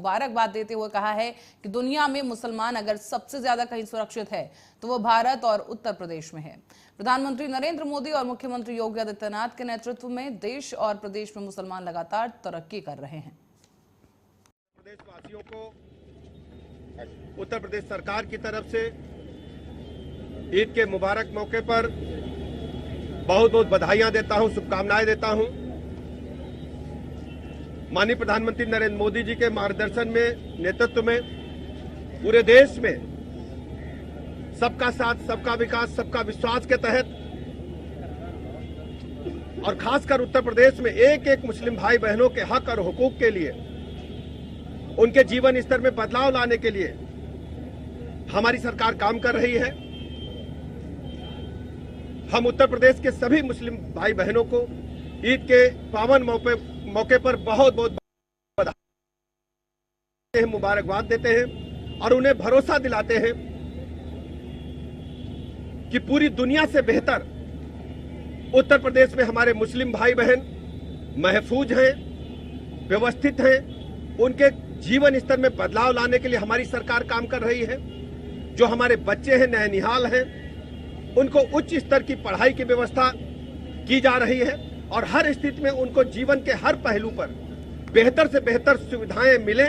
मुबारकबाद देते हुए कहा है कि दुनिया में मुसलमान अगर सबसे ज्यादा कहीं सुरक्षित है तो वो भारत और उत्तर प्रदेश में है। प्रधानमंत्री नरेंद्र मोदी और मुख्यमंत्री योगी आदित्यनाथ के नेतृत्व में देश और प्रदेश में मुसलमान लगातार तरक्की कर रहे हैं। प्रदेशवासियों को उत्तर प्रदेश सरकार की तरफ से ईद के मुबारक मौके पर बहुत बहुत बधाइयां देता हूं, शुभकामनाएं देता हूं। माननीय प्रधानमंत्री नरेंद्र मोदी जी के मार्गदर्शन में, नेतृत्व में पूरे देश में सबका साथ, सबका विकास, सबका विश्वास के तहत और खासकर उत्तर प्रदेश में एक एक मुस्लिम भाई बहनों के हक और हुकूक के लिए, उनके जीवन स्तर में बदलाव लाने के लिए हमारी सरकार काम कर रही है। हम उत्तर प्रदेश के सभी मुस्लिम भाई बहनों को ईद के पावन मौके पर बहुत बहुत बधाई देते हैं, मुबारकबाद देते हैं और उन्हें भरोसा दिलाते हैं कि पूरी दुनिया से बेहतर उत्तर प्रदेश में हमारे मुस्लिम भाई बहन महफूज हैं, व्यवस्थित हैं। उनके जीवन स्तर में बदलाव लाने के लिए हमारी सरकार काम कर रही है। जो हमारे बच्चे हैं, नैनिहाल हैं, उनको उच्च स्तर की पढ़ाई की व्यवस्था की जा रही है और हर स्थिति में उनको जीवन के हर पहलू पर बेहतर से बेहतर सुविधाएं मिले,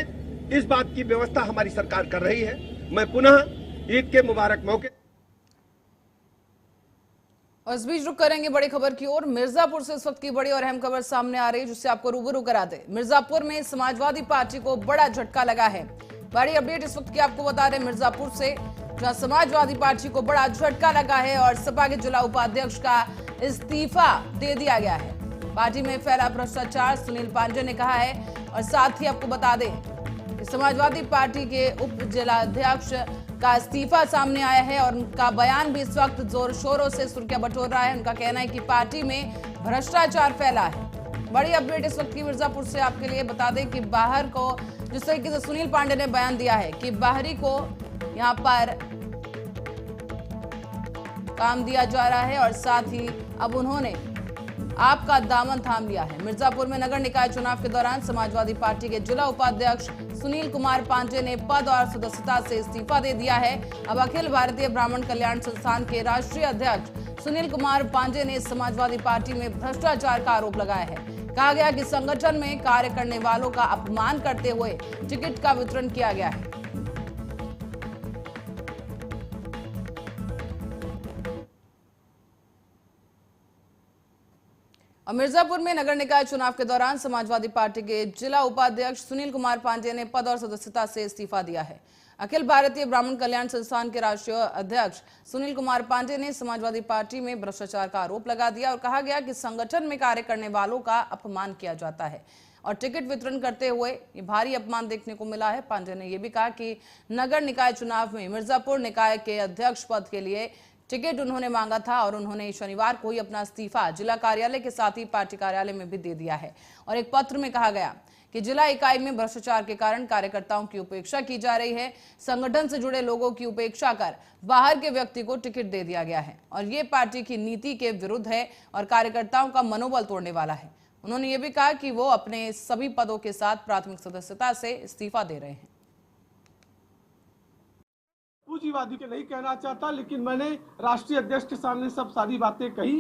इस बात की व्यवस्था हमारी सरकार कर रही है। मैं पुनः ईद के मुबारक मौके और इस बीच रुक करेंगे बड़ी खबर की ओर। मिर्जापुर से इस वक्त की बड़ी और अहम खबर सामने आ रही है जिससे आपको रूबरू करा दे। मिर्जापुर में समाजवादी पार्टी को बड़ा झटका लगा है। बड़ी अपडेट इस वक्त की आपको बता रहे मिर्जापुर से, जहां समाजवादी पार्टी को बड़ा झटका लगा है और सपा के जिला उपाध्यक्ष का इस्तीफा दे दिया गया है। पार्टी में फैला भ्रष्टाचार सुनील पांडे ने कहा है और साथ ही आपको बता दें कि समाजवादी पार्टी के उप जिलाध्यक्ष का इस्तीफा सामने आया है और उनका बयान भी इस वक्त जोर शोरों से सुर्खियां बटोर रहा है। उनका कहना है कि पार्टी में भ्रष्टाचार फैला है। बड़ी अपडेट इस वक्त की मिर्जापुर से आपके लिए बता दें कि बाहर को जिस तरीके से सुनील पांडे ने बयान दिया है कि बाहरी को यहां पर काम दिया जा रहा है और साथ ही अब उन्होंने आपका दामन थाम लिया है। मिर्जापुर में नगर निकाय चुनाव के दौरान समाजवादी पार्टी के जिला उपाध्यक्ष सुनील कुमार पांडे ने पद और सदस्यता से इस्तीफा दे दिया है। अब अखिल भारतीय ब्राह्मण कल्याण संस्थान के राष्ट्रीय अध्यक्ष सुनील कुमार पांडे ने समाजवादी पार्टी में भ्रष्टाचार का आरोप लगाया है। कहा गया कि संगठन में कार्य करने वालों का अपमान करते हुए टिकट का वितरण किया गया है। और मिर्जापुर में नगर निकाय चुनाव के दौरान समाजवादी पार्टी के जिला उपाध्यक्ष सुनील कुमार पांडे ने पद और सदस्यता से इस्तीफा दिया है। अखिल भारतीय ब्राह्मण कल्याण संस्थान के राष्ट्रीय अध्यक्ष सुनील कुमार पांडे ने समाजवादी पार्टी में भ्रष्टाचार का आरोप लगा दिया और कहा गया कि संगठन में कार्य करने वालों का अपमान किया जाता है और टिकट वितरण करते हुए ये भारी अपमान देखने को मिला है। पांडे ने यह भी कहा कि नगर निकाय चुनाव में मिर्जापुर निकाय के अध्यक्ष पद के लिए टिकट उन्होंने मांगा था और उन्होंने शनिवार को ही अपना इस्तीफा जिला कार्यालय के साथ ही पार्टी कार्यालय में भी दे दिया है। और एक पत्र में कहा गया कि जिला इकाई में भ्रष्टाचार के कारण कार्यकर्ताओं की उपेक्षा की जा रही है। संगठन से जुड़े लोगों की उपेक्षा कर बाहर के व्यक्ति को टिकट दे दिया गया है और ये पार्टी की नीति के विरुद्ध है और कार्यकर्ताओं का मनोबल तोड़ने वाला है। उन्होंने ये भी कहा कि वो अपने सभी पदों के साथ प्राथमिक सदस्यता से इस्तीफा दे रहे हैं। पूंजीवादी के नहीं कहना चाहता, लेकिन मैंने राष्ट्रीय अध्यक्ष के सामने सब सारी बातें कही।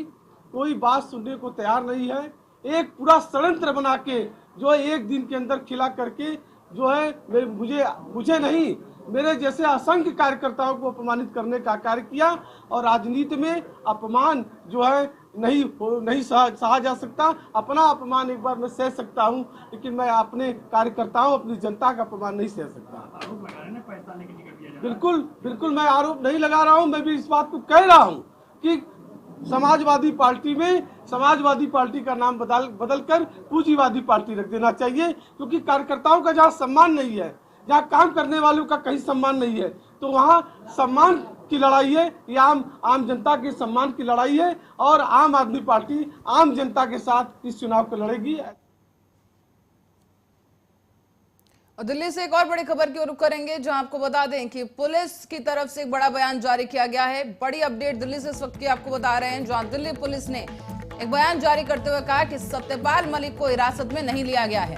कोई बात सुनने को तैयार नहीं है। एक पूरा षड्यंत्र बना के जो एक दिन के अंदर खिला करके जो है मुझे नहीं, मेरे जैसे असंख्य कार्यकर्ताओं को अपमानित करने का कार्य किया। और राजनीति में अपमान जो है नहीं सहा जा सकता। अपना अपमान एक बार मैं सह सकता हूं, लेकिन मैं अपने कार्यकर्ताओं, अपनी जनता का अपमान नहीं सह सकता। बिल्कुल मैं आरोप नहीं लगा रहा हूं। मैं भी इस बात को कह रहा हूं कि समाजवादी पार्टी में समाजवादी पार्टी का नाम बदलकर पूंजीवादी पार्टी रख देना चाहिए, क्योंकि कार्यकर्ताओं का जहां सम्मान नहीं है, जहां काम करने वालों का कहीं सम्मान नहीं है, तो वहां सम्मान की लड़ाई है, ये आम जनता के सम्मान की लड़ाई है। और आम आदमी पार्टी आम जनता के साथ इस चुनाव को लड़ेगी। और दिल्ली से एक और बड़ी खबर की ओर रुख करेंगे, जहां आपको बता दें कि पुलिस की तरफ से एक बड़ा बयान जारी किया गया है। बड़ी अपडेट दिल्ली से इस वक्त की आपको बता रहे हैं, जहां दिल्ली पुलिस ने एक बयान जारी करते हुए कहा कि सत्यपाल मलिक को हिरासत में नहीं लिया गया है।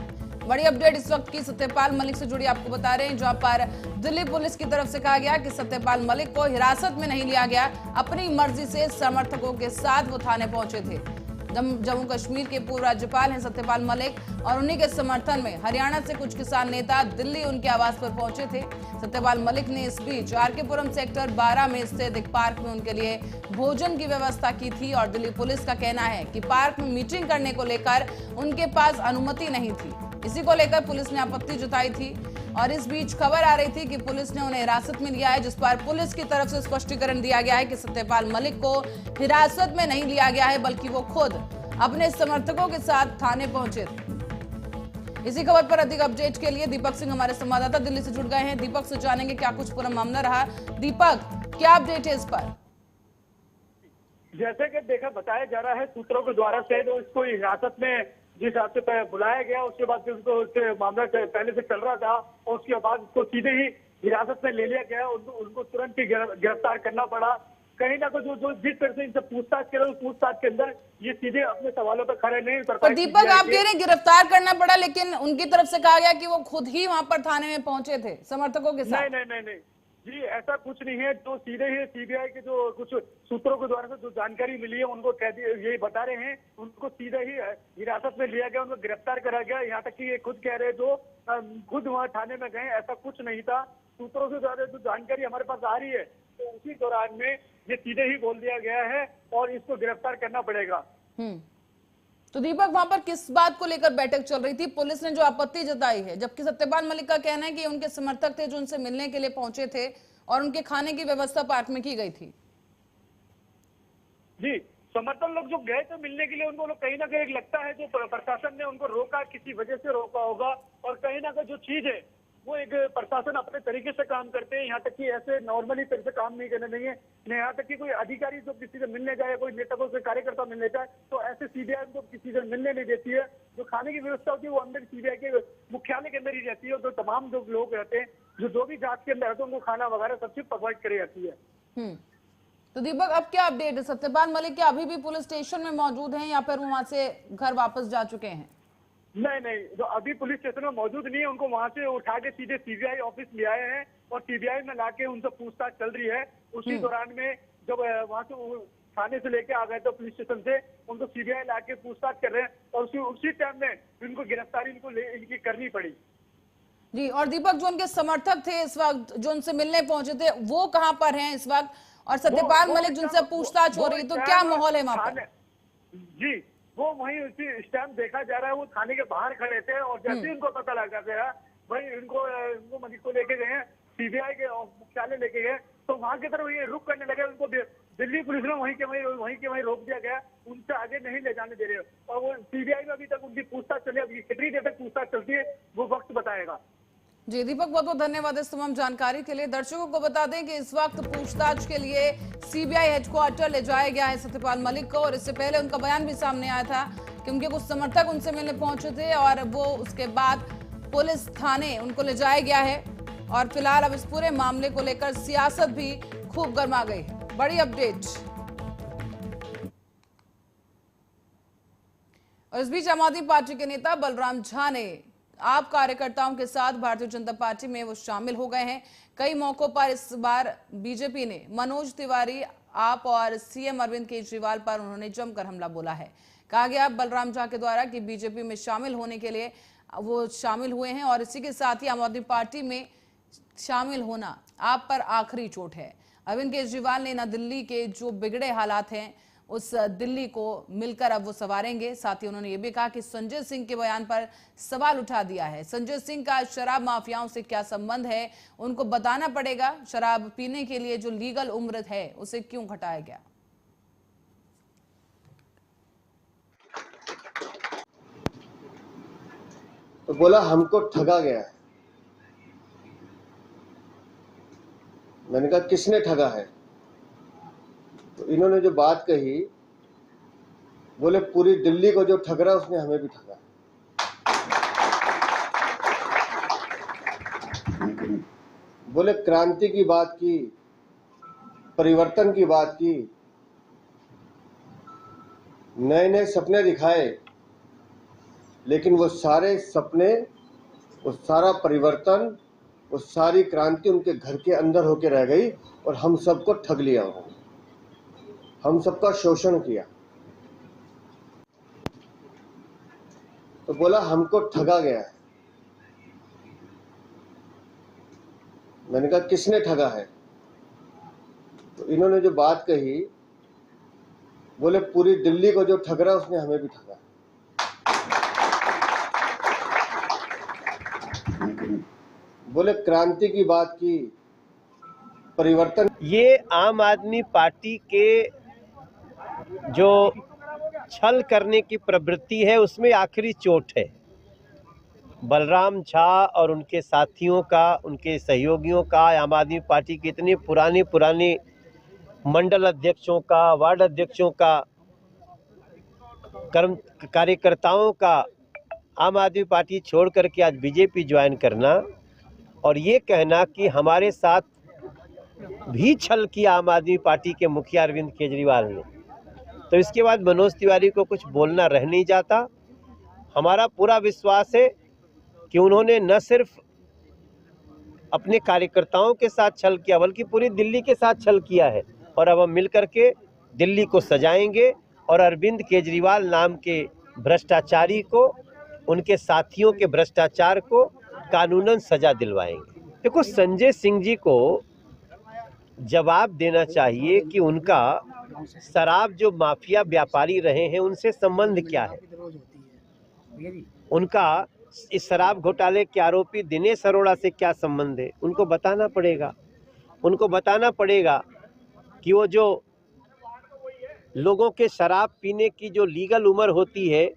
बड़ी अपडेट इस वक्त की सत्यपाल मलिक से जुड़ी आपको बता रहे हैं, जहां पर दिल्ली पुलिस की तरफ से कहा गया कि सत्यपाल मलिक को हिरासत में नहीं लिया गया, अपनी मर्जी से समर्थकों के साथ वो थाने पहुंचे थे। जम्मू कश्मीर के पूर्व राज्यपाल हैं सत्यपाल मलिक और उन्हीं के समर्थन में हरियाणा से कुछ किसान नेता दिल्ली उनके आवास पर पहुंचे थे। सत्यपाल मलिक ने इस बीच आरकेपुरम सेक्टर 12 में स्थित एक पार्क में उनके लिए भोजन की व्यवस्था की थी और दिल्ली पुलिस का कहना है कि पार्क में मीटिंग करने को लेकर उनके पास अनुमति नहीं थी। इसी को लेकर पुलिस ने आपत्ति जताई थी और इस बीच खबर आ रही थी कि पुलिस ने उन्हें हिरासत में लिया है, जिस पर पुलिस की तरफ से स्पष्टीकरण दिया गया है कि सत्यपाल मलिक को हिरासत में नहीं लिया गया है, बल्कि वो खुद अपने समर्थकों के साथ थाने पहुंचे थे। इसी खबर पर अधिक अपडेट के लिए दीपक सिंह हमारे संवाददाता दिल्ली से जुड़ गए हैं। दीपक से जानेंगे क्या कुछ पूरा मामला रहा। दीपक, क्या अपडेट है इस पर? जैसे कि देखा बताया जा रहा है सूत्रों के द्वारा से, तो इसको हिरासत में जिस हिसाब से बुलाया गया, उसके बाद उसको मामला पहले से चल रहा था और उसके बाद उसको सीधे ही हिरासत में ले लिया गया। उनको तुरंत ही गिरफ्तार करना पड़ा। कहीं ना कहीं जो जिस तरह से इनसे पूछताछ कर रहे, पूछताछ के अंदर ये सीधे अपने सवालों पर खड़े नहीं उतर पाए। दीपक, आप कह रहे हैं गिरफ्तार करना पड़ा, लेकिन उनकी तरफ से कहा गया कि वो खुद ही वहां पर थाने में पहुंचे थे समर्थकों के साथ। नहीं जी, ऐसा कुछ नहीं है। तो सीधे ही सीबीआई के जो कुछ सूत्रों के द्वारा से जो जानकारी मिली है उनको यही बता रहे हैं, उनको सीधे ही हिरासत में लिया गया, उनको गिरफ्तार करा गया। यहाँ तक कि ये खुद कह रहे जो खुद वहाँ थाने में गए, ऐसा कुछ नहीं था। सूत्रों के द्वारा जो जानकारी हमारे पास आ रही है, तो उसी दौरान में ये सीधे ही बोल दिया गया है और इसको गिरफ्तार करना पड़ेगा। तो दीपक, वहां पर किस बात को लेकर बैठक चल रही थी? पुलिस ने जो आपत्ति जताई है, जबकि सत्यपाल मलिक का कहना है कि उनके समर्थक थे जो उनसे मिलने के लिए पहुंचे थे और उनके खाने की व्यवस्था पार्क में की गई थी। जी, समर्थन लोग जो गए थे मिलने के लिए, उनको कहीं ना कहीं लगता है जो प्रशासन ने उनको रोका, किसी वजह से रोका होगा। और कहीं ना कहीं जो चीज है वो एक प्रशासन अपने तरीके से काम करते हैं। यहाँ तक कि ऐसे नॉर्मली तरह से काम नहीं करने देंगे। यहाँ तक कि कोई अधिकारी जो किसी से मिलने जाए, कोई नेता को कार्यकर्ता मिलने जाए, तो ऐसे सीबीआई उनको किसी से मिलने नहीं देती है। जो खाने की व्यवस्था होती है वो अंदर सीबीआई के मुख्यालय के अंदर ही रहती है। जो तमाम जो लोग रहते हैं, जो भी जांच के अंदर रहते हैं, उनको खाना वगैरह सब चीज प्रोवाइड करी जाती है। तो दीपक, अब क्या अपडेट है? सत्यपाल मलिक क्या अभी भी पुलिस स्टेशन में मौजूद हैं या फिर वहां से घर वापस जा चुके हैं? नहीं, जो अभी पुलिस स्टेशन में मौजूद नहीं है, उनको वहां से उठा के सीधे सीबीआई ऑफिस ले आए हैं और सीबीआई में लाके उनसे पूछताछ चल रही है। उसी दौरान में जब वहां से थाने से लेके आ गए तो पुलिस स्टेशन से उनको सीबीआई लाके पूछताछ कर रहे हैं और उसी टाइम में इनको गिरफ्तारी इनकी करनी पड़ी। जी, और दीपक, जो उनके समर्थक थे इस वक्त, जो उनसे मिलने पहुंचे थे, वो कहाँ पर हैं इस वक्त? और सत्यपाल मलिक जिनसे पूछताछ हो रही, तो क्या माहौल है वहां पर? जी, वो वहीं उसी टाइम देखा जा रहा है, वो थाने के बाहर खड़े थे और जैसे ही उनको पता लगा गया भाई इनको मलिक को लेके गए हैं, सीबीआई के मुख्यालय लेके गए, तो वहां की तरफ ये रुक करने लगे। उनको दिल्ली पुलिस ने वहीं के वहीं रोक दिया गया, उनसे आगे नहीं ले जाने दे रहे। और वो सीबीआई में अभी तक उनकी पूछताछ चली, अभी कितनी देर तक पूछताछ चलती है वो वक्त बताएगा। जी दीपक, बहुत बहुत धन्यवाद इस तमाम जानकारी के लिए। दर्शकों को बता दें कि इस वक्त पूछताछ के लिए सीबीआई हेडक्वार्टर ले जाया गया है सत्यपाल मलिक को, और इससे पहले उनका बयान भी सामने आया था कि उनके कुछ समर्थक उनसे मिलने पहुंचे थे और वो उसके बाद पुलिस थाने उनको ले जाया गया है। और फिलहाल अब इस पूरे मामले को लेकर सियासत भी खूब गर्मा गई है। बड़ी अपडेट। और इस बीच आम आदमी पार्टी के नेता बलराम झा ने आप कार्यकर्ताओं के साथ भारतीय जनता पार्टी में वो शामिल हो गए हैं। कई मौकों पर इस बार बीजेपी ने मनोज तिवारी, आप और सीएम अरविंद केजरीवाल पर उन्होंने जमकर हमला बोला है। कहा गया बलराम झा के द्वारा कि बीजेपी में शामिल होने के लिए वो शामिल हुए हैं और इसी के साथ ही आम आदमी पार्टी में शामिल होना आप पर आखिरी चोट है। अरविंद केजरीवाल ने ना दिल्ली के जो बिगड़े हालात हैं उस दिल्ली को मिलकर अब वो संवारेंगे। साथ ही उन्होंने ये भी कहा कि संजय सिंह के बयान पर सवाल उठा दिया है। संजय सिंह का शराब माफियाओं से क्या संबंध है, उनको बताना पड़ेगा। शराब पीने के लिए जो लीगल उम्र है उसे क्यों घटाया गया। तो बोला हमको ठगा गया है। मैंने कहा किसने ठगा है? तो इन्होंने जो बात कही, बोले पूरी दिल्ली को जो ठग रहा उसने हमें भी ठगा। बोले क्रांति की बात की, परिवर्तन की बात की, नए नए सपने दिखाए, लेकिन वो सारे सपने वो सारा परिवर्तन, वो सारी क्रांति उनके घर के अंदर होके रह गई और हम सबको ठग लिया उन्होंने, हम सबका शोषण किया। तो बोला हमको ठगा गया है। मैंने कहा किसने ठगा है? तो इन्होंने जो बात कही, बोले पूरी दिल्ली को जो ठग रहा है उसने हमें भी ठगा। बोले क्रांति की बात की, परिवर्तन। ये आम आदमी पार्टी के जो छल करने की प्रवृत्ति है उसमें आखिरी चोट है। बलराम झा और उनके साथियों का, उनके सहयोगियों का, आम आदमी पार्टी के इतने पुराने मंडल अध्यक्षों का, वार्ड अध्यक्षों का, कार्यकर्ताओं का आम आदमी पार्टी छोड़ करके आज बीजेपी ज्वाइन करना और ये कहना कि हमारे साथ भी छल किया आम आदमी पार्टी के मुखिया अरविंद केजरीवाल ने, तो इसके बाद मनोज तिवारी को कुछ बोलना रह नहीं जाता। हमारा पूरा विश्वास है कि उन्होंने न सिर्फ अपने कार्यकर्ताओं के साथ छल किया बल्कि पूरी दिल्ली के साथ छल किया है और अब हम मिल करके दिल्ली को सजाएंगे और अरविंद केजरीवाल नाम के भ्रष्टाचारी को, उनके साथियों के भ्रष्टाचार को कानूनन सजा दिलवाएंगे। देखो, संजय सिंह जी को जवाब देना चाहिए कि उनका शराब जो माफिया व्यापारी रहे हैं उनसे संबंध क्या है। उनका इस शराब घोटाले के आरोपी दिनेश अरोड़ा से क्या संबंध है, उनको बताना पड़ेगा। उनको बताना पड़ेगा कि वो जो लोगों के शराब पीने की जो लीगल उम्र होती है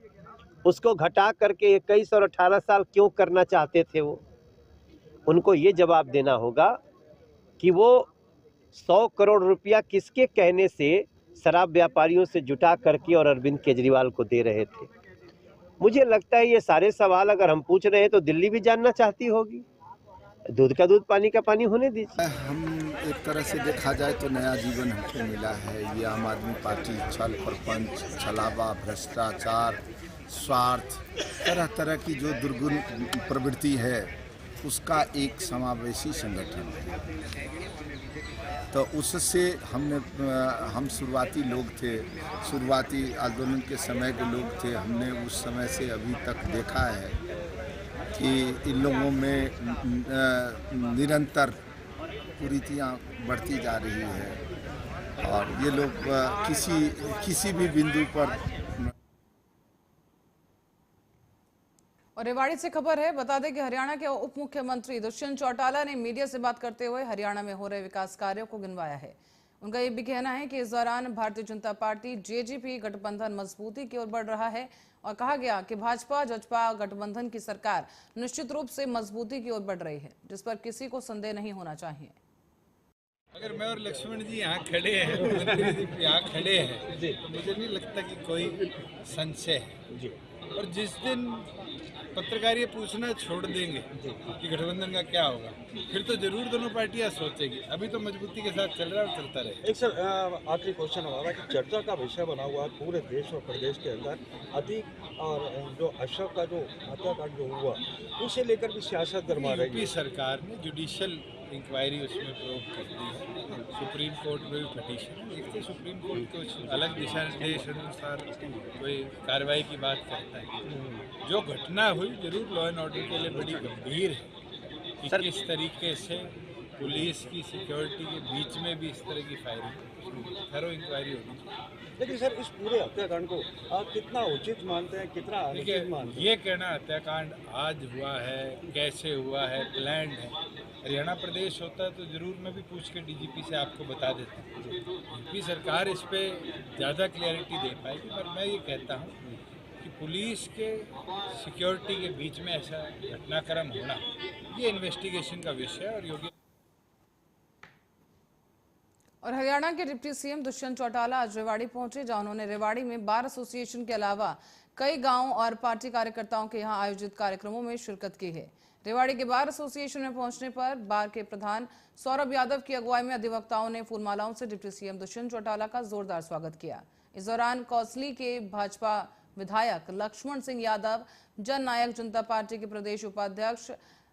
उसको घटा करके 21 और 18 साल क्यों करना चाहते थे वो। उनको ये जवाब देना होगा कि वो 100 करोड़ रुपया किसके कहने से शराब व्यापारियों से जुटा करके और अरविंद केजरीवाल को दे रहे थे। मुझे लगता है ये सारे सवाल अगर हम पूछ रहे हैं तो दिल्ली भी जानना चाहती होगी। दूध का दूध, पानी का पानी होने दीजिए। हम एक तरह से देखा जाए तो नया जीवन हमको मिला है। ये आम आदमी पार्टी छल प्रपंच, छलावा, भ्रष्टाचार, स्वार्थ, तरह तरह की जो दुर्गुण प्रवृत्ति है उसका एक समावेशी संगठन है। तो उससे हम शुरुआती लोग थे, शुरुआती आंदोलन के समय के लोग थे। हमने उस समय से अभी तक देखा है कि इन लोगों में निरंतर कुरीतियाँ बढ़ती जा रही है और ये लोग किसी भी बिंदु पर। और रेवाड़ी से खबर है, बता दें कि हरियाणा के उप मुख्यमंत्री दुष्यंत चौटाला ने मीडिया से बात करते हुए हरियाणा में हो रहे विकास कार्यों को गिनवाया है। उनका ये भी कहना है कि इस दौरान भारतीय जनता पार्टी जेजेपी गठबंधन मजबूती की ओर बढ़ रहा है और कहा गया कि भाजपा जजपा गठबंधन की सरकार निश्चित रूप से मजबूती की ओर बढ़ रही है, जिस पर किसी को संदेह नहीं होना चाहिए। अगर मैं और लक्ष्मण जी यहाँ खड़े हैं, मंत्री जी यहाँ खड़े हैं, तो मुझे नहीं लगता कि कोई संशय है। और जिस दिन पत्रकार ये पूछना छोड़ देंगे कि गठबंधन का क्या होगा, फिर तो जरूर दोनों पार्टियां सोचेगी। अभी तो मजबूती के साथ चल रहा है और चलता रहे। एक सर आखिरी क्वेश्चन हमारा कि चर्चा का विषय बना हुआ है पूरे देश और प्रदेश के अंदर अधिक, और जो अशोक का जो हत्याकांड जो हुआ उसे लेकर भी सियासत गरमा रही है। यूपी सरकार ने जुडिशियल इंक्वायरी उसमें प्रयोग कर दी है। सुप्रीम कोर्ट में भी पटिशन देखते, सुप्रीम कोर्ट कुछ अलग दिशा निर्देश अनुसार कोई कार्रवाई की बात करता है। जो घटना हुई जरूर लॉ एंड ऑर्डर के लिए बड़ी गंभीर है कि किस तरीके से पुलिस की सिक्योरिटी के बीच में भी इस तरह की फायरिंग, थरो इंक्वायरी होनी चाहिए। लेकिन सर इस पूरे हत्याकांड को आप कितना उचित मानते हैं, कितना अनुचित मानते हैं? ये कहना हत्याकांड आज हुआ है, कैसे हुआ है, प्लान्ड है। हरियाणा प्रदेश होता तो जरूर मैं भी पूछ के डीजीपी से आपको बता देता। यूपी सरकार इस पे ज़्यादा क्लैरिटी दे पाएगी, पर मैं ये कहता हूँ कि पुलिस के सिक्योरिटी के बीच में ऐसा घटनाक्रम होना ये इन्वेस्टिगेशन का विषय है। और योगी और हरियाणा के डिप्टी सीएम दुष्यंत चौटाला आज रेवाड़ी पहुंचे, जहां उन्होंने रेवाड़ी में बार एसोसिएशन के अलावा कई गांव और पार्टी कार्यकर्ताओं के यहां आयोजित कार्यक्रमों में शिरकत की है। रेवाड़ी के बार एसोसिएशन में पहुंचने पर बार के प्रधान सौरभ यादव की अगुवाई में अधिवक्ताओं ने फूलमालाओं से डिप्टी सीएम दुष्यंत चौटाला का जोरदार स्वागत किया। इस दौरान कौसली के भाजपा विधायक लक्ष्मण सिंह यादव, जन नायक जनता पार्टी के प्रदेश उपाध्यक्ष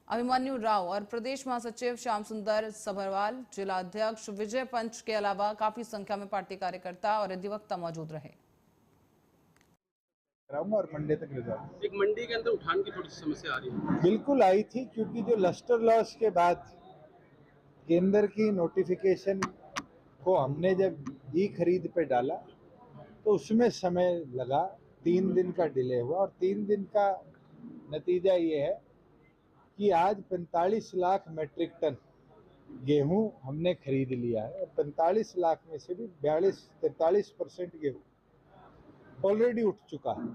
अभिमन्यु राव और प्रदेश महासचिव श्याम सुंदर सभरवाल, जिला अध्यक्ष विजय पंच के अलावा काफी संख्या में पार्टी कार्यकर्ता और अधिवक्ता मौजूद रहे। और मंडे तक रिजल्ट। एक मंडी के अंदर उठान की थोड़ी समस्या आ रही है। बिल्कुल आई थी, क्योंकि जो लस्टर लॉस के बाद केंद्र की नोटिफिकेशन को हमने जब ई खरीद पे डाला तो उसमें समय लगा, 3 दिन का डिले हुआ और 3 दिन का नतीजा ये है कि आज 45 लाख मेट्रिक टन गेहूं हमने खरीद लिया है और 45 लाख में से भी 43% गेहूं ऑलरेडी उठ चुका है।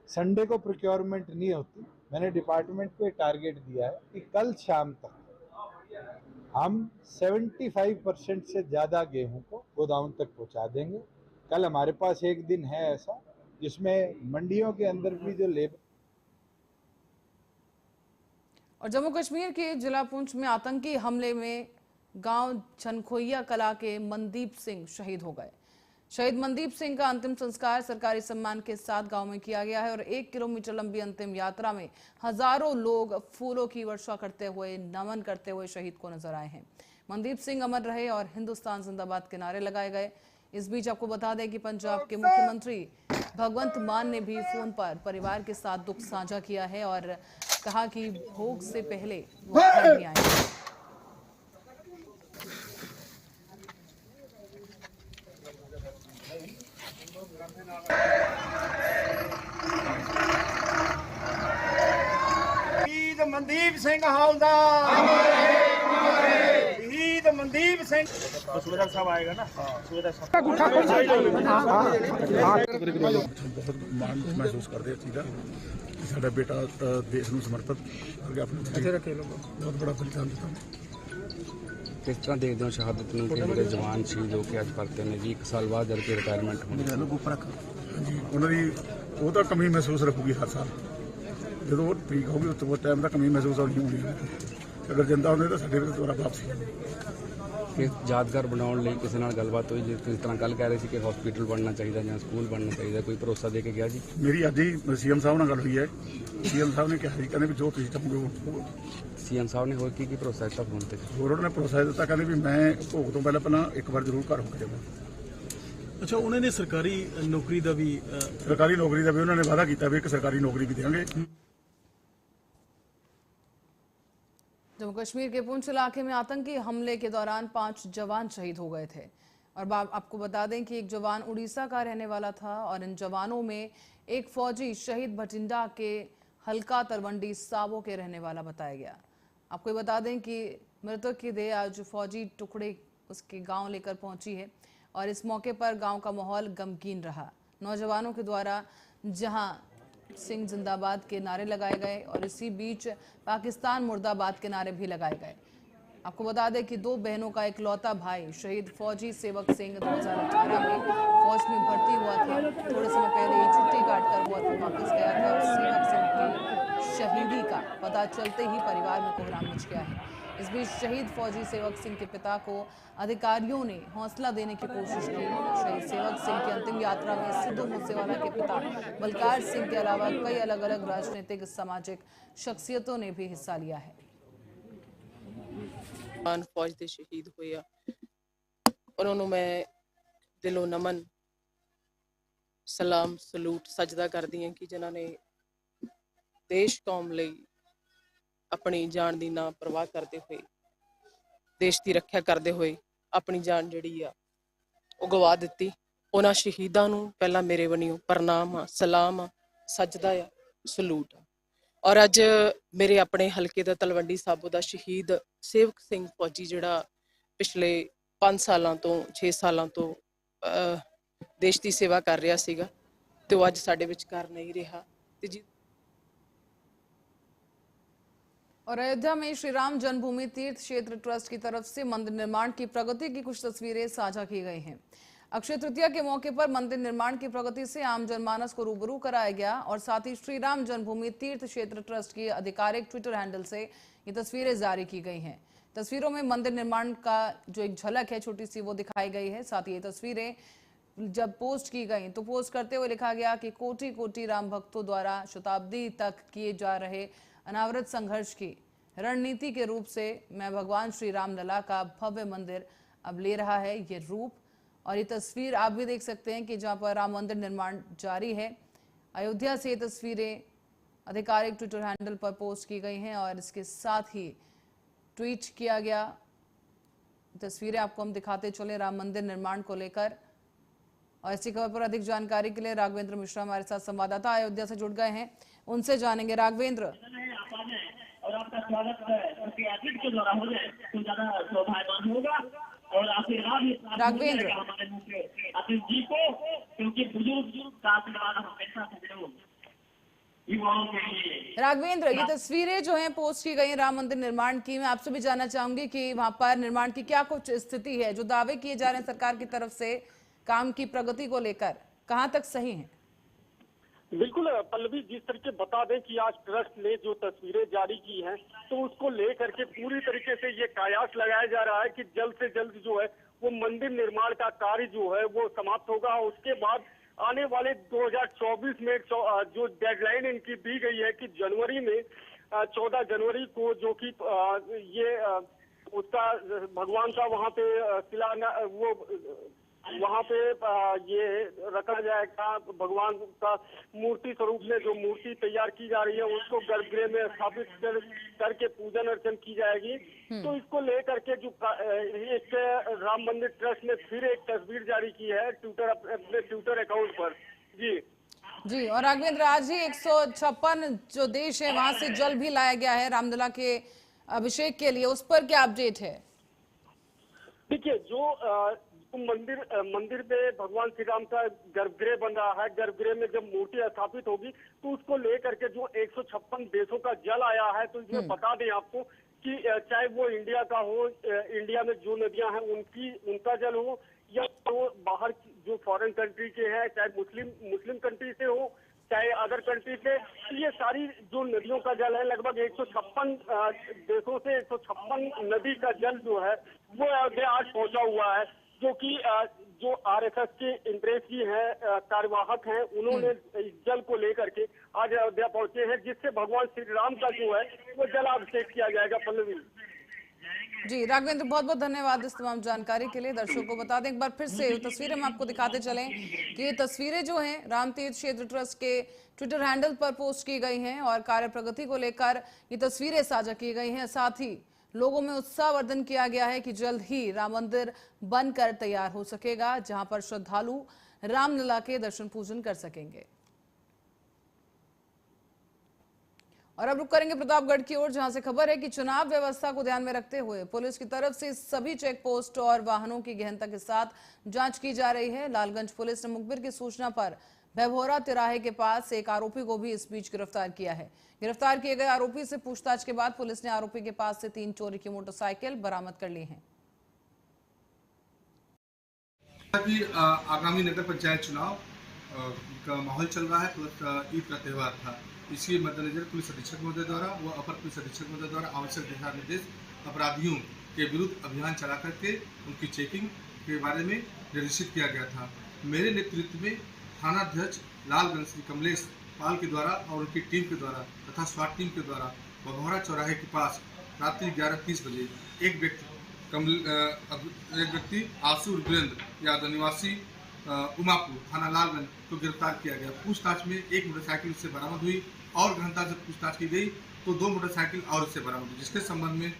संडे को प्रोक्योरमेंट नहीं होती। मैंने डिपार्टमेंट को टारगेट दिया है कि कल शाम तक हम 75% से ज़्यादा गेहूं को गोदाम तक पहुंचा देंगे। कल हमारे पास एक दिन है ऐसा जिसमें मंडियों के अंदर भी जो लेबर। और जम्मू कश्मीर के जिला पुंछ में आतंकी हमले में गांव छनखोइया कला के मनदीप सिंह शहीद हो गए। शहीद मनदीप सिंह का अंतिम संस्कार सरकारी सम्मान के साथ गांव में किया गया है और 1 किलोमीटर लंबी अंतिम यात्रा में हजारों लोग फूलों की वर्षा करते हुए नमन करते हुए शहीद को नजर आए हैं। मनदीप सिंह अमर रहे और हिंदुस्तान जिंदाबाद के नारे लगाए गए। इस बीच आपको बता दें कि पंजाब के मुख्यमंत्री भगवंत मान ने भी फोन पर परिवार के साथ दुख साझा किया है और कहा कि भोग से पहले वो घर नहीं आएंगे। मनदीप सिंह हालदार, शहीद मनदीप सिंह। सूबेदार साहब आएगा ना, सूबेदार साहब बहुत मान महसूस करते हैं चीज़ कि साडा बेटा देश ਨੂੰ ਸਮਰਪਿਤ ਕਰਕੇ ਆਪਣੇ बहुत बड़ा बलिदान ਦਿੱਤਾ। किस तरह देखते हो शहादत ਨੂੰ ਕਿ ਜਿਹੜੇ ਜਵਾਨ ਸੀ ਜੋ ਕਿ ਅੱਜ ਪਰਤੇ ਨੇ ਜੀ 1 ਸਾਲ ਬਾਅਦ ਜਦ ਕਿ ਰਿਟਾਇਰਮੈਂਟ ਹੋਣੀ ਹੈ ਜੀ ਉਹਨਾਂ ਦੀ ਉਹ ਤਾਂ ਕਮੀ ਮਹਿਸੂਸ ਰੱਖੂਗੀ ਹਰ ਸਾਲ ਜਦੋਂ ਉਹ ਠੀਕ ਹੋਊਗੀ ਉਸ ਟਾਈਮ ਦਾ ਕਮੀ ਮਹਿਸੂਸ ਹੋਣੀ ਹੈ। ਅਗਰ ਜਿੰਦਾ ਹੁੰਦੇ ਤਾਂ ਸਾਡੇ ਵੀ ਦੁਬਾਰਾ ਵਾਪਸੀ ਕਿ ਯਾਦਗਾਰ ਬਣਾਉਣ ਲਈ ਕਿਸੇ ਨਾਲ ਗੱਲਬਾਤ ਹੋਈ ਜਿਸ ਤਰ੍ਹਾਂ ਕੱਲ ਕਹਿ ਰਹੇ ਸੀ ਕਿ ਹਸਪੀਟਲ ਬਣਨਾ ਚਾਹੀਦਾ ਜਾਂ ਸਕੂਲ ਬਣਨਾ ਚਾਹੀਦਾ, ਕੋਈ ਭਰੋਸਾ ਦੇ ਕੇ ਗਿਆ ਜੀ? ਮੇਰੀ ਅੱਜ ਹੀ ਸੀਐਮ ਸਾਹਿਬ ਨਾਲ ਗੱਲ ਹੋਈ ਹੈ। ਸੀਐਮ ਸਾਹਿਬ ਨੇ ਕਿਹਾ ਸੀ ਕਹਿੰਦੇ ਵੀ ਜੋ ਤੁਸੀਂ ਚਾਹੋਗੇ। ਸੀਐਮ ਸਾਹਿਬ ਨੇ ਹੋਰ ਕੀ ਭਰੋਸਾ ਦਿੱਤਾ ਫੋਨ ਤੇ? ਹੋਰ ਉਹਨਾਂ ਨੇ ਭਰੋਸਾ ਦਿੱਤਾ, ਕਹਿੰਦੇ ਵੀ ਮੈਂ ਭੋਗ ਤੋਂ ਪਹਿਲਾਂ ਇੱਕ ਵਾਰ ਜ਼ਰੂਰ ਘਰ ਹੋ ਕੇ ਜਾਵਾਂ। ਅੱਛਾ, ਉਹਨਾਂ ਨੇ ਸਰਕਾਰੀ ਨੌਕਰੀ ਦਾ ਵੀ ਉਹਨਾਂ ਨੇ ਵਾਅਦਾ ਕੀਤਾ ਵੀ ਇੱਕ ਸਰਕਾਰੀ ਨੌਕਰੀ ਵੀ ਦੇਵਾਂਗੇ। जम्मू कश्मीर के पुंछ इलाके में आतंकी हमले के दौरान 5 जवान शहीद हो गए थे और आपको बता दें कि एक जवान उड़ीसा का रहने वाला था और इन जवानों में एक फौजी शहीद भटिंडा के हल्का तरवंडी साबो के रहने वाला बताया गया। आपको बता दें कि मृतक की देह आज फौजी टुकड़े उसके गांव लेकर पहुंची है और इस मौके पर गांव का माहौल गमगीन रहा। नौजवानों के द्वारा जहां सिंह जिंदाबाद के नारे लगाए गए और इसी बीच पाकिस्तान मुर्दाबाद के नारे भी लगाए गए। आपको बता दें कि 2 बहनों का इकलौता भाई शहीद फौजी सेवक सिंह 2018 में फौज में भर्ती हुआ था। थोड़े समय पहले ही छुट्टी काटकर वो वापस गया था और सेवक सिंह की शहीदी का पता चलते ही परिवार में कोहराम मच गया है। इस बीच शहीद फौजी सेवक सिंह के पिता को अधिकारियों ने हौसला देने की कोशिश की। शहीद सेवक सिंह की अंतिम यात्रा में सिद्धू मूसेवाला के पिता बलकार सिंह के अलावा कई अलग अलग राजनीतिक सामाजिक शख्सियतों ने भी हिस्सा लिया है। फौज के शहीद हुए उन्होंने मैं दिलों नमन सलाम सलूट सजदा करती हैं कि जिन्होंने देश कौम ਲਈ अपनी जान की ना परवाह करते हुए देश की रक्षा करते हुए अपनी जान जिहड़ी आ वो गवा दी। उन्हां शहीदां नूं पहला मेरे वनियों प्रणाम आ, सलाम आ, सजदा आ, सलूट आ। और अज मेरे अपने हल्के दा तलवंडी साबो दा शहीद सेवक सिंह फौजी जिहड़ा पिछले 5 सालों तो 6 सालों तो देश की सेवा कर रहा सीगा ते अज साडे विचकार नहीं रहा। ते जी और अयोध्या में श्री राम जन्मभूमि तीर्थ क्षेत्र ट्रस्ट की तरफ से मंदिर निर्माण की प्रगति की कुछ तस्वीरें साझा की गई हैं। अक्षय तृतीया के मौके पर मंदिर निर्माण की प्रगति से आम जनमानस को रूबरू कराया गया और साथ ही श्री राम जन्मभूमि तीर्थ क्षेत्र ट्रस्ट की आधिकारिक ट्विटर हैंडल से ये तस्वीरें जारी की गई हैं। तस्वीरों में मंदिर निर्माण का जो एक झलक है छोटी सी वो दिखाई गई है। साथ ही ये तस्वीरें जब पोस्ट की गई तो पोस्ट करते हुए लिखा गया कि कोटि कोटि राम भक्तों द्वारा शताब्दी तक किए जा रहे अनावृत संघर्ष की रणनीति के रूप से मैं भगवान श्री राम लला का भव्य मंदिर अब ले रहा है ये रूप। और ये तस्वीर आप भी देख सकते हैं कि जहां पर राम मंदिर निर्माण जारी है। अयोध्या से ये तस्वीरें आधिकारिक ट्विटर हैंडल पर पोस्ट की गई हैं और इसके साथ ही ट्वीट किया गया। तस्वीरें आपको हम दिखाते चले राम मंदिर निर्माण को लेकर। और इसी खबर पर अधिक जानकारी के लिए राघवेंद्र मिश्रा हमारे साथ संवाददाता अयोध्या से जुड़ गए हैं, उनसे जानेंगे। राघवेंद्र, और आपका स्वागत है के द्वारा हो जाए तो ज्यादा शोभायमान होगा और आशीर्वाद राघवेंद्र आशीष जी को, क्योंकि बुजुर्ग का आशीर्वाद हमेशा युवाओं के लिए। राघवेंद्र, ये तस्वीरें जो हैं पोस्ट की गई राम मंदिर निर्माण की, मैं आपसे भी जानना चाहूंगी कि वहां पर निर्माण की क्या कुछ स्थिति है? जो दावे किए जा रहे हैं सरकार की तरफ से काम की प्रगति को लेकर, कहां तक सही है? बिल्कुल पल्लवी, जिस तरीके बता दें कि आज ट्रस्ट ने जो तस्वीरें जारी की हैं तो उसको लेकर के पूरी तरीके से ये कयास लगाया जा रहा है कि जल्द से जल्द जो है वो मंदिर निर्माण का कार्य जो है वो समाप्त होगा। उसके बाद आने वाले 2024 में जो डेडलाइन इनकी दी गई है कि जनवरी में 14 जनवरी को जो कि ये उसका भगवान का वहाँ पे वहाँ पे ये रखा जाएगा। भगवान का मूर्ति स्वरूप में जो मूर्ति तैयार की जा रही है उसको गर्भगृह में स्थापित करके पूजन अर्चन की जाएगी। तो इसको लेकर के जो एक राम मंदिर ट्रस्ट ने फिर एक तस्वीर जारी की है अपने ट्विटर अकाउंट पर। जी, और राघवेंद्र, आज ही 156 जो देश है वहां से जल भी लाया गया है रामलला के अभिषेक के लिए, उस पर क्या अपडेट है? देखिए, जो मंदिर में भगवान श्री राम का गर्भगृह बन रहा है, गर्भगृह में जब मूर्ति स्थापित होगी तो उसको लेकर के जो 156 देशों का जल आया है, तो इसमें बता दें आपको कि चाहे वो इंडिया का हो, इंडिया में जो नदियां हैं उनका जल हो या तो बाहर जो फॉरेन कंट्री के हैं, चाहे मुस्लिम कंट्री से हो चाहे अदर कंट्री से, ये सारी जो नदियों का जल है लगभग 156 देशों से 156 नदी का जल जो है वो अयोध्या आज पहुंचा हुआ है। जो कि जो आरएसएस के इंद्रेश जी हैं, कार्यवाहक हैं, उन्होंने इस जल को लेकर के आज अयोध्या पहुंचे हैं, जिससे भगवान श्री राम का जो है वो जलाभिषेक किया जाएगा। पल्लवी जी, राघवेंद्र, बहुत बहुत धन्यवाद इस तमाम जानकारी के लिए। दर्शकों को बता दें एक बार फिर से तस्वीरें हम आपको दिखाते चलें कि ये तस्वीरें जो हैं रामतीर्थ क्षेत्र ट्रस्ट के ट्विटर हैंडल पर पोस्ट की गई हैं और कार्य प्रगति को लेकर ये तस्वीरें साझा की गई हैं। साथ ही लोगों में उत्साहवर्धन किया गया है कि जल्द ही राम मंदिर बनकर तैयार हो सकेगा, जहां पर श्रद्धालु रामलला के दर्शन पूजन कर सकेंगे। और अब रुक करेंगे प्रतापगढ़ की ओर, जहां से खबर है कि चुनाव व्यवस्था को ध्यान में रखते हुए पुलिस की तरफ से सभी चेक पोस्ट और वाहनों की गहनता के साथ जांच की जा रही है। लालगंज पुलिस ने मुखबिर की सूचना पर भैभोरा तिराहे के पास एक आरोपी को भी इस बीच गिरफ्तार किया है। गिरफ्तार किए गए आरोपी से पूछताछ के बाद पुलिस ने आरोपी के पास से 3 चोरी की मोटरसाइकिल बरामद कर ली हैं। आगामी नगर पंचायत चुनाव का माहौल चल रहा है, प्लस ईद का त्यौहार था। इसी मद्देनजर पुलिस अधीक्षक महोदय द्वारा व अपर पुलिस अधीक्षक महोदय द्वारा आवश्यक दिशा निर्देश अपराधियों के विरुद्ध अभियान चला करके उनकी चेकिंग के बारे में निर्देशित किया गया था। मेरे नेतृत्व में थानाध्यक्ष लालगंज श्री कमलेश पाल के द्वारा और उनकी टीम के द्वारा तथा स्वाट टीम के द्वारा भभौरा चौराहे के पास रात्रि 11:30 बजे एक व्यक्ति आशु वीरेंद्र यादव निवासी उमापुर थाना लालगंज को गिरफ्तार किया गया। पूछताछ में एक मोटरसाइकिल उससे बरामद हुई और गहनता से पूछताछ की गई तो 2 मोटरसाइकिल और उससे बरामद हुई, जिसके संबंध में।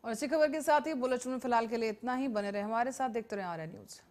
और इसी खबर के साथ ही बुलेटिन में फिलहाल के लिए इतना ही। बने रहे हमारे साथ, देखते रहे आर्या न्यूज।